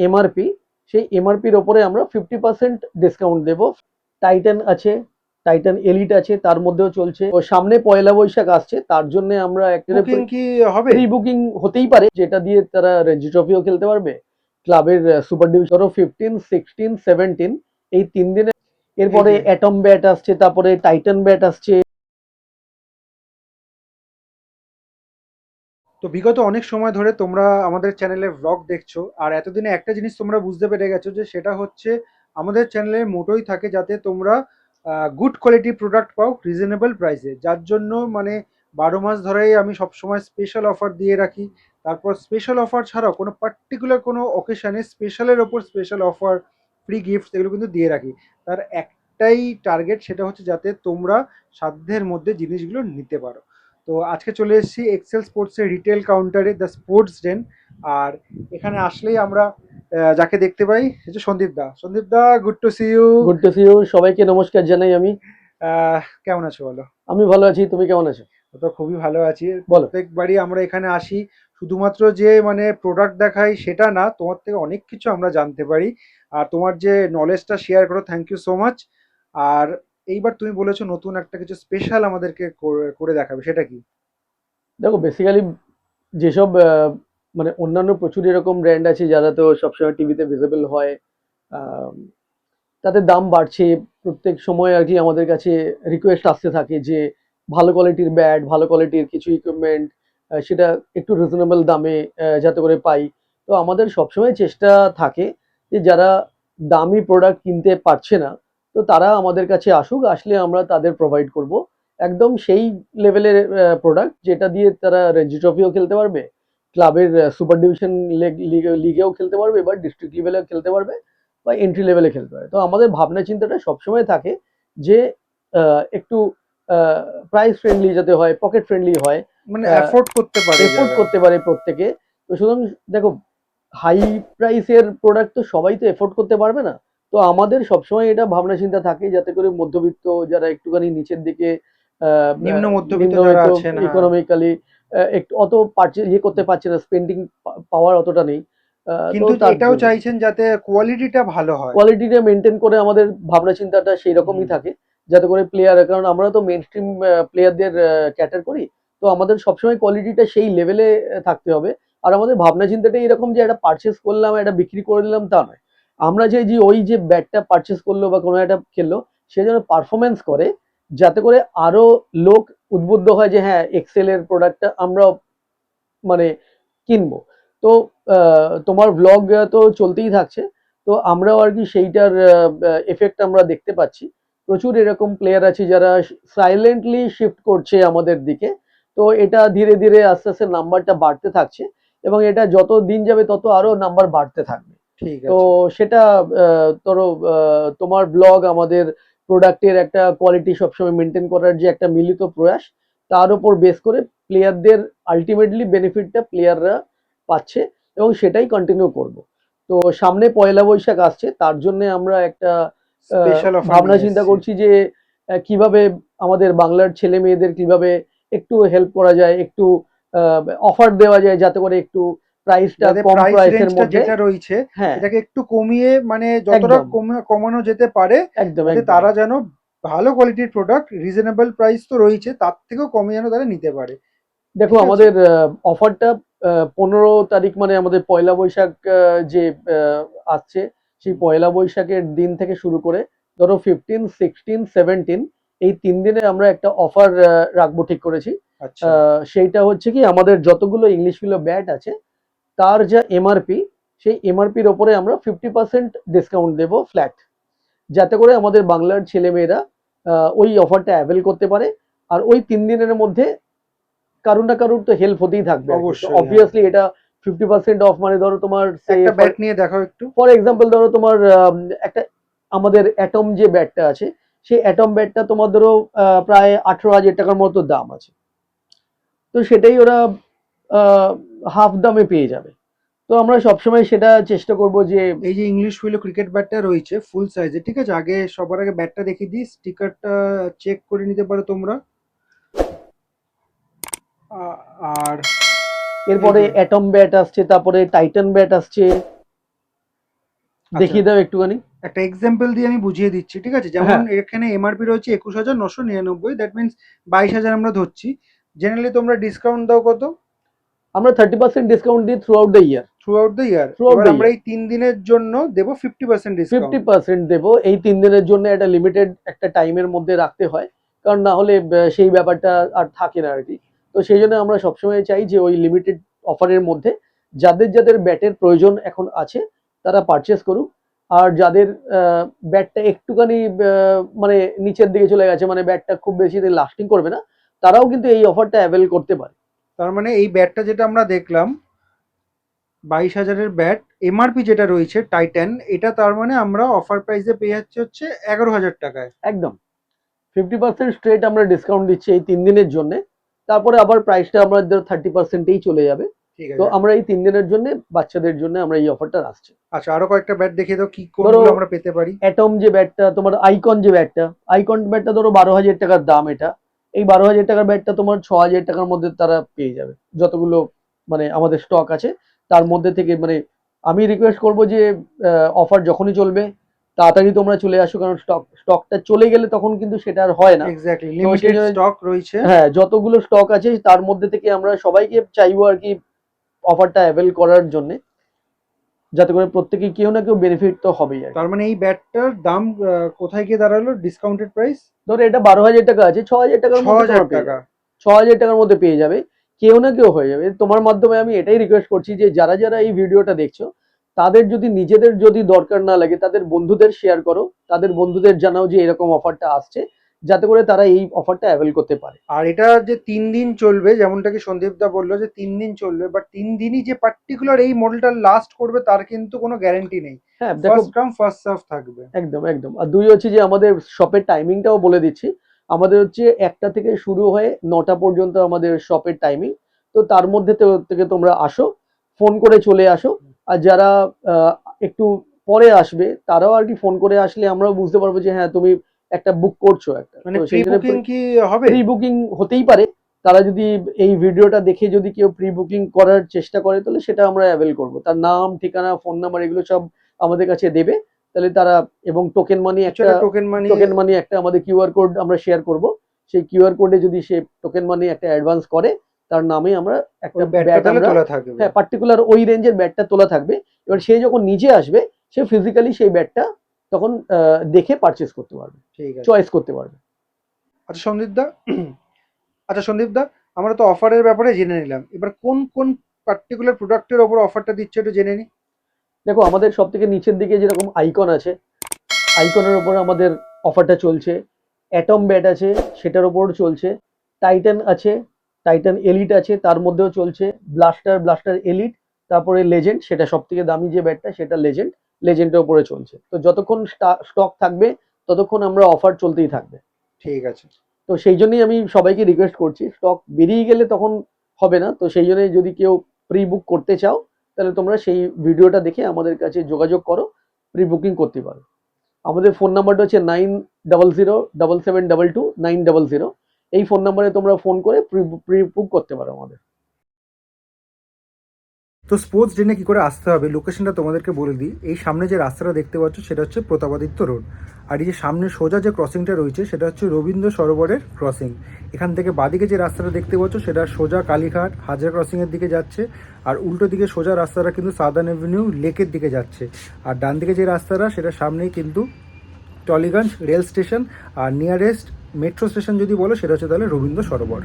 MRP, সেই এমআরপির ওপরে আমরা 50% ডিসকাউন্ট দেব। টাইটান আছে, টাইটান এলিট আছে, তার মধ্যেও চলছে। ও সামনে পয়লা বৈশাখ আসছে, তার জন্য আমরা একটা বুকিং কি হবে? প্রি বুকিং হতেই পারে, যেটা দিয়ে তারা রঞ্জি ট্রফিও খেলতে পারবে, ক্লাবের সুপার ডিভিশন 15, 16, 17 এই 3 দিনে। এই এরপরে যে, অ্যাটম ব্যাট আসছে, তারপরে টাইটান ব্যাট আসছে। তো বিগত অনেক সময় ধরে তোমরা আমাদের চ্যানেলে ব্লগ দেখছো, আর এতদিনে একটা জিনিস তোমরা বুঝতে পেরে গেছো, যে সেটা হচ্ছে আমাদের চ্যানেলের মোটোই থাকে যাতে তোমরা গুড কোয়ালিটি প্রোডাক্ট পাও রিজনেবল প্রাইসে। যার জন্য মানে 12 মাস ধরেই আমি সবসময় স্পেশাল অফার দিয়ে রাখি। তারপর স্পেশাল অফার ছাড়াও কোনো পার্টিকুলার কোনো অকেশানে স্পেশালের ওপর স্পেশাল অফার, ফ্রি গিফট এগুলো কিন্তু দিয়ে রাখি। তার একটাই টার্গেট, সেটা হচ্ছে যাতে তোমরা সাধ্যের মধ্যে জিনিসগুলো নিতে পারো। তো আজকে চলে এসেছি এক্সেল স্পোর্টসের রিটেল কাউন্টারে, দ্য স্পোর্টস ডেন। আর এখানে আসলেই আমরা যাকে দেখতে পাই হচ্ছে Sandeep da. Sandeep da, good to see you. Good to see you, সবাইকে নমস্কার জানাই আমি। কেমন আছো বলো? আমি ভালো আছি, তুমি কেমন আছো? তো খুবই ভালো আছি। বলো। প্রত্যেকবারই আমরা এখানে আসি, শুধুমাত্র যে মানে প্রোডাক্ট দেখাই সেটা না, তোমার থেকে অনেক কিছু আমরা জানতে পারি। আর তোমার যে নলেজটা শেয়ার করো, থ্যাংক ইউ সো মাচ। আর এইবার তুমি বলেছো নতুন একটা কিছু স্পেশাল আমাদেরকে করে দেখাবে, সেটা কি? দেখো, বেসিক্যালি যেসব মানে অন্যান্য প্রচুর এরকম ব্র্যান্ড আছে যারা তো সবসময় টিভিতে ভিজিবল হয়, আম, তাদের দাম বাড়ছে প্রত্যেক সময় আর কি। আমাদের কাছে রিকোয়েস্ট আসতে থাকে যে ভালো কোয়ালিটির ব্যাট, ভালো কোয়ালিটির কিছু ইকুইপমেন্ট, সেটা একটু রিজনেবল দামে যাতে করে পাই। তো আমাদের সবসময় চেষ্টা থাকে যে যারা দামি প্রোডাক্ট কিনতে পারছে না, তো তারা আমাদের কাছে আসুক, আসলে আমরা তাদের প্রোভাইড করব একদম সেই লেভেলের প্রোডাক্ট যেটা দিয়ে তারা রঞ্জি ট্রফিও খেলতে পারবে, ক্লাবের সুপার ডিভিশন লিগেও খেলতে পারবে, বা ডিস্ট্রিক্ট লেভেলেও খেলতে পারবে, বা এন্ট্রি লেভেলে খেলতে পারে। তো আমাদের ভাবনা চিন্তাটা সবসময় থাকে যে একটু প্রাইস ফ্রেন্ডলি যাতে হয়, পকেট ফ্রেন্ডলি হয়, মানে অ্যাফোর্ড করতে পারে এফোর্ড যারা। করতে পারে প্রত্যেকে। তো সুতরাং দেখো, হাই প্রাইসের প্রোডাক্ট তো সবাই তো এফোর্ড করতে পারবে না। তো আমাদের সবসময় এটা ভাবনা চিন্তা থাকে যাতে করে মধ্যবিত্ত যারা একটুখানি নিচের দিকে, আহ, নিম্ন আহ, মধ্যবিত্ত যারা নিম্নবিত্ত আছেন, হ্যাঁ। ইকোনমিক্যালি একটু অত পারচেজ করতে পারছে না, স্পেন্ডিং পাওয়ার অতটা নেই, তো কিন্তু তার এটাও জন্য চাইছেন যাতে কোয়ালিটিটা ভালো হয়। কোয়ালিটিটা মেনটেন করে আমাদের ভাবনা চিন্তাটা সেই রকমই হুম। থাকে, যাতে করে প্লেয়ার, কারণ আমরা তো মেন স্ট্রিম প্লেয়ারদের ক্যাটার করি। তো আমাদের সবসময় কোয়ালিটিটা সেই লেভেলে থাকতে হবে। আর আমাদের ভাবনা চিন্তাটা এরকম যে একটা পারচেস করলাম, একটা বিক্রি করে দিলাম, তা নয়। আমরা যে যে ওই যে ব্যাটটা পারচেস করলো বা কোনো একটা খেললো, সে যেন পারফরমেন্স করে, যাতে করে আরো লোক উদ্বুদ্ধ হয় যে হ্যাঁ, এক্সেল এর প্রোডাক্টটা আমরা মানে কিনবো। তো তোমার ভ্লগ তো চলতেই থাকছে, তো আমরাও আর কি সেইটার এফেক্ট আমরা দেখতে পাচ্ছি। প্রচুর এরকম প্লেয়ার আছে যারা সাইলেন্টলি শিফট করছে আমাদের দিকে। তো এটা ধীরে ধীরে আস্তে আস্তে নাম্বারটা বাড়তে থাকছে, এবং এটা যত দিন যাবে তত আরো নাম্বার বাড়তে থাকবে। ঠিক তো আছে। সেটা ধরো, তোমার ব্লগ আমাদের প্রোডাক্টের একটা কোয়ালিটি সবসময় মেনটেন করার যে একটা মিলিত প্রয়াস, তার উপর বেস করে প্লেয়ারদের আলটিমেটলি বেনিফিটটা প্লেয়াররা পাচ্ছে, এবং সেটাই কন্টিনিউ করব। তো সামনে পয়লা বৈশাখ আসছে, তার জন্য আমরা একটা স্পেশাল অফার ভাবনা নিয়ে চিন্তা এসেছি। করছি যে কিভাবে আমাদের বাংলার ছেলে মেয়েদের কিভাবে একটু হেল্প করা যায়, একটু অফার দেওয়া যায়, যাতে করে একটু প্রাইসটা যাতে কম প্রাইস প্রাইসের রেঞ্জটা মধ্যে। যেটা রয়েছে হ্যাঁ, এটাকে একটু কমিয়ে, মানে যতটা একদম কমানো যেতে পারে, একদম যাতে একদম। তারা যেন ভালো কোয়ালিটির প্রোডাক্ট, রিজনেবল প্রাইস তো রয়েছে, তার থেকেও কমে যেন তারা নিতে পারে। দেখো, ঠিক আছে। আমাদের অফারটা 15 তারিখ, মানে আমাদের পয়লা বৈশাখ যে আহ, আসছে, সেই পয়লা বৈশাখের দিন থেকে শুরু করে ধরো 15, 16, 17 এই 3 দিনে আমরা একটা অফার রাখবো ঠিক করেছি। আচ্ছা। সেইটা হচ্ছে কি, আমাদের যতগুলো ইংলিশ ফিলো ব্যাট আছে, তার যা এমআরপি, সেই এমআরপির ওপরে আমরা 50% ডিসকাউন্ট দেবো ফ্ল্যাট, যাতে করে আমাদের বাংলার ছেলেমেয়েরা ওই অফারটা অ্যাভেল করতে পারে। আর ওই 3 দিনের মধ্যে কারুর না কারুর তো হেল্প হতেই থাকবে আর কি। তো অবশ্যই, হ্যাঁ। অবভিয়াসলি এটা 50% অফ, মানে ধরো তোমার সে একটা ফর ব্যাট নিয়ে দেখাও একটু। ফর এক্সাম্পল, ধরো তোমার একটা আমাদের অ্যাটম যে ব্যাটটা আছে, সেই অ্যাটম ব্যাটটা তোমার ধরো প্রায় 18,000 টাকার মতো দাম আছে। তো সেটাই ওরা হাফ দামে পেয়ে যাবে। তো আমরা সবসময় সেটা চেষ্টা করব যে এই যে ইংলিশ হুইলো ক্রিকেট ব্যাটটা রয়েছে ফুল সাইজে, ঠিক আছে, আগে সবার আগে ব্যাটটা দেখিয়ে দিই, স্টিকারটা চেক করে নিতে পারো তোমরা। আর এই এরপরে যে, অ্যাটম ব্যাট আসছে, তারপরে টাইটান ব্যাট আসছে। দেখিয়ে দাও একটুখানি। একটা এক্সাম্পল দিয়ে আমি বুঝিয়ে দিচ্ছি, ঠিক আছে? যেমন হ্যাঁ। এখানে এমআরপি রয়েছে 21,999, দ্যাট মিনস 22,000 আমরা ধরছি। জেনারেলি তোমরা ডিসকাউন্ট দাও কত? আমরা 30% ডিসকাউন্ট দিই through out the year. Through out the year. Through out এবার দ্য আমরা ইয়ার এই 3 দিনের জন্য দেবো 50% ডিসকাউন্ট। 50% দেবো। এই 3 দিনের জন্য একটা লিমিটেড একটা টাইমের মধ্যে রাখতে হয়, কারণ না হলে সেই ব্যাপারটা আর থাকে না আর কি। তো সেই জন্য আমরা সবসময় চাই যে ওই লিমিটেড অফারের মধ্যে যাদের যাদের ব্যাটের প্রয়োজন এখন আছে তারা পারচেস করুক, আর যাদের ব্যাটটা একটুখানি মানে নিচের দিকে চলে গেছে, মানে ব্যাটটা খুব বেশি দিন লাস্টিং করবে না, তারাও কিন্তু এই অফারটা অ্যাভেল করতে পারে। তার মানে এই ব্যাটটা যেটা আমরা দেখলাম 22,000-এর ব্যাট, এমআরপি যেটা রয়েছে টাইটান, এটা তার মানে আমরা অফার প্রাইসে পেয়ে যাচ্ছে হচ্ছে 11,000 টাকায়। একদম 50% স্ট্রেট আমরা ডিসকাউন্ট দিচ্ছি এই 3 দিনের জন্য। তারপরে আবার প্রাইসটা আমাদের 30%এই চলে যাবে। ঠিক তো আছে। আমরা এই 3 দিনের জন্য বাচ্চাদের জন্য আমরা এই অফারটা রাখছি। আচ্ছা, আরো কয়েকটা ব্যাট দেখিয়ে দাও, কি কোনগুলো আমরা পেতে পারি? অ্যাটম যে ব্যাটটা, তোমার আইকন যে ব্যাটটা, আইকন ব্যাটটা ধরো 12,000 টাকার দাম এটা। এই 12,000 টাকার ব্যাটটা তোমার 6,000 টাকার মধ্যে তারা পেয়ে যাবে। যতগুলো মানে আমাদের স্টক আছে তার মধ্যে থেকে, মানে আমি রিকোয়েস্ট করবো যে অফার যখনই চলবে তাড়াতাড়ি তোমরা চলে আসো, কারণ স্টকটা চলে গেলে তখন কিন্তু সেটা আর হয় না। এক্স্যাক্টলি, তো লিমিটেড সেই জন্য স্টক রয়েছে। হ্যাঁ, যতগুলো স্টক আছে তার মধ্যে থেকে আমরা সবাইকে চাইবো আর কি অফারটা অ্যাভেল করার জন্য, যাতে করে প্রত্যেকেই কেউ না কেউ বেনিফিট তো হবেই আর কি। তার মানে এই ব্যাটটার দাম কোথায় গিয়ে দাঁড়ালো ডিসকাউন্টেড প্রাইস? ধরো এটা 12,000 টাকা আছে, 6,000 টাকার মধ্যে 6,000 তোমরা পেয়ে টাকা। যাবে। 6,000 টাকার মধ্যে পেয়ে যাবে, কেউ না কেউ হয়ে যাবে। তোমার মাধ্যমে আমি এটাই রিকোয়েস্ট করছি যে যারা যারা এই ভিডিওটা দেখছো তাদের যদি নিজেদের যদি দরকার না লাগে তাদের বন্ধুদের শেয়ার করো, তাদের বন্ধুদের জানাও যে এরকম অফারটা আসছে, যাতে করে তারা এই অফারটা অ্যাভেল করতে পারে। আর এটা যে 3 দিন চলবে, যেমনটা কি সন্দীপ দা বললো যে 3 দিন চলবে, বাট 3 দিনই যে পার্টিকুলার এই মডেলটা লাস্ট করবে তার কিন্তু কোনো গ্যারান্টি নেই। হ্যাঁ দেখো, ফার্স্ট কাম ফার্স্ট সার্ভ থাকবে। একদম একদম। আর দুই হচ্ছে যে আমাদের শপের টাইমিংটাও বলে দিচ্ছি। আমাদের হচ্ছে 1টা থেকে শুরু হয়ে 9টা পর্যন্ত আমাদের শপের টাইমিং। তো তার মধ্যে থেকে তোমরা আসো, ফোন করে চলে আসো। আর যারা একটু পরে আসবে তারাও আর কি ফোন করে আসলে আমরাও বুঝতে পারবো যে হ্যাঁ তুমি একটা বুক করছো একটা। মানে তো প্রি সেই জন্য বুকিং কি হবে? প্রি বুকিং হতেই পারে। তারা যদি এই ভিডিওটা দেখে যদি কেউ প্রি বুকিং করার চেষ্টা করে তাহলে সেটা আমরা অ্যাভেল করব। তার নাম, ঠিকানা, ফোন নাম্বার এগুলো সব আমাদের কাছে দেবে। তাহলে তারা, এবং টোকেন মানি একটা, টোকেন মানি একটা আমাদের কিউআর কোড আমরা শেয়ার করব। সেই কিউআর কোডে যদি সে টোকেন মানি একটা অ্যাডভান্স করে তার নামে আমরা একটা ব্যাট আমরা, তোলা থাকবে। হ্যাঁ পার্টিকুলার ওই রেঞ্জের ব্যাটটা তোলা থাকবে। এবার সে যখন নিজে আসবে সে ফিজিক্যালি সেই ব্যাটটা তখন দেখে পারচেস করতে পারবে, ঠিক আছে, চয়েস করতে পারবে। আচ্ছা সন্দীপ দা, আচ্ছা সন্দীপ দা, আমরা তো অফারের ব্যাপারে জেনে নিলাম, এবার কোন কোন পার্টিকুলার প্রোডাক্টের ওপর অফারটা দিচ্ছে একটু জেনে নি। দেখো আমাদের সব থেকে নিচের দিকে যেরকম আইকন আছে, আইকনের ওপর আমাদের অফারটা চলছে। অ্যাটম ব্যাট আছে, সেটার ওপর চলছে। টাইটান আছে, টাইটান এলিট আছে, তার মধ্যেও চলছে। ব্লাস্টার এলিট, তারপরে লেজেন্ড, সেটা সব থেকে দামি যে ব্যাটটা সেটা লেজেন্ড, লেজেন্ডের উপরে চলছে। তো যতক্ষণ স্টক থাকবে ততক্ষণ আমরা অফার চলতেই থাকবে। ঠিক আছে। তো সেই জন্যই আমি সবাইকে রিকোয়েস্ট করছি, স্টক বেরিয়ে গেলে তখন হবে না। তো সেই জন্যই যদি কেউ প্রি বুক করতে চাও তাহলে তোমরা সেই ভিডিওটা দেখে আমাদের কাছে যোগাযোগ করো, প্রি বুকিং করতে পারো। আমাদের ফোন নাম্বারটা হচ্ছে 9007722900। এই ফোন নাম্বারে তোমরা ফোন করে প্রি বুক করতে পারো আমাদের। তো স্পোর্টস ড্রেনে কী করে আসতে হবে লোকেশনটা তোমাদেরকে বলে দিই। এই সামনে যে রাস্তাটা দেখতে পাচ্ছ সেটা হচ্ছে প্রতাপাদিত্য রোড, আর এই যে সামনে সোজা যে ক্রসিংটা রয়েছে সেটা হচ্ছে রবীন্দ্র সরোবরের ক্রসিং। এখান থেকে বাদিকে যে রাস্তাটা দেখতে পাচ্ছ সেটা সোজা কালীঘাট হাজার ক্রসিংয়ের দিকে যাচ্ছে, আর উল্টো দিকে সোজা রাস্তাটা কিন্তু সাদার্ন অ্যাভিনিউ লেকের দিকে যাচ্ছে। আর ডান দিকে যে রাস্তাটা সেটা সামনেই কিন্তু টলিগঞ্জ রেল স্টেশন, আর নিয়ারেস্ট মেট্রো স্টেশন যদি বলো সেটা হচ্ছে তাহলে রবীন্দ্র সরোবর।